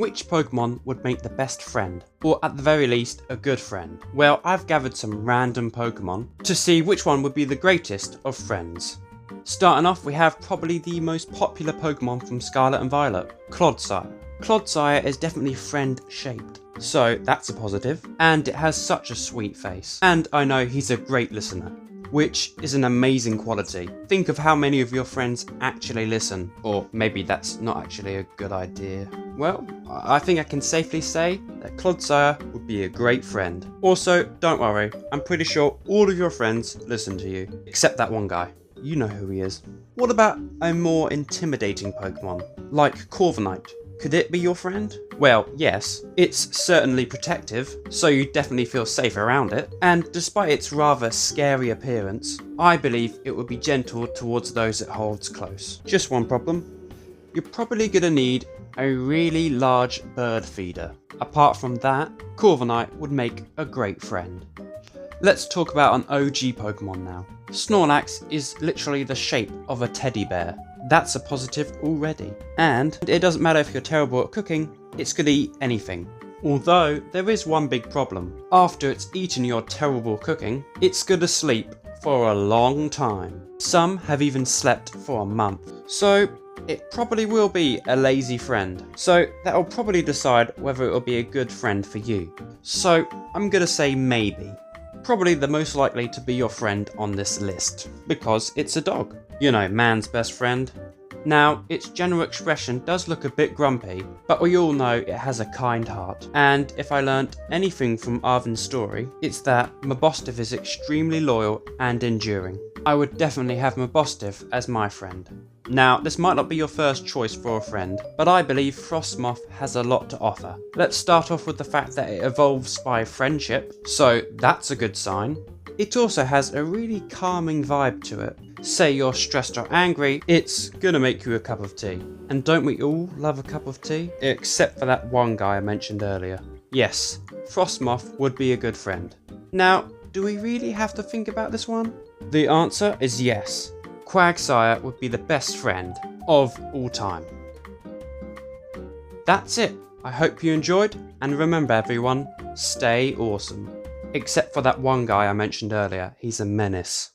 Which Pokemon would make the best friend? Or at the very least, a good friend? Well, I've gathered some random Pokemon to see which one would be the greatest of friends. Starting off, we have probably the most popular Pokemon from Scarlet and Violet, Clodsire. Clodsire is definitely friend-shaped, so that's a positive, and it has such a sweet face. And I know he's a great listener, which is an amazing quality. Think of how many of your friends actually listen, or maybe that's not actually a good idea. Well, I think I can safely say that Clodsire would be a great friend. Also, don't worry, I'm pretty sure all of your friends listen to you, except that one guy. You know who he is. What about a more intimidating Pokemon, like Corviknight? Could it be your friend? Well, yes, it's certainly protective, so you definitely feel safe around it, and despite its rather scary appearance, I believe it would be gentle towards those it holds close. Just one problem, you're probably gonna need a really large bird feeder. Apart from that, Corviknight would make a great friend. Let's talk about an OG Pokemon now. Snorlax is literally the shape of a teddy bear. That's a positive already. And it doesn't matter if you're terrible at cooking, it's gonna eat anything. Although, there is one big problem. After it's eaten your terrible cooking, it's gonna sleep for a long time. Some have even slept for a month. So, it probably will be a lazy friend. So, that'll probably decide whether it'll be a good friend for you. So, I'm gonna say maybe. Probably the most likely to be your friend on this list, because it's a dog. You know, man's best friend. Now, its general expression does look a bit grumpy, but we all know it has a kind heart. And if I learnt anything from Arven's story, it's that Mabosstiff is extremely loyal and enduring. I would definitely have Mabosstiff as my friend. Now, this might not be your first choice for a friend, but I believe Frosmoth has a lot to offer. Let's start off with the fact that it evolves by friendship, so that's a good sign. It also has a really calming vibe to it. Say you're stressed or angry, it's gonna make you a cup of tea. And don't we all love a cup of tea? Except for that one guy I mentioned earlier. Yes, Frosmoth would be a good friend. Now, do we really have to think about this one? The answer is yes. Quagsire would be the best friend of all time. That's it. I hope you enjoyed, and remember everyone, stay awesome. Except for that one guy I mentioned earlier, he's a menace.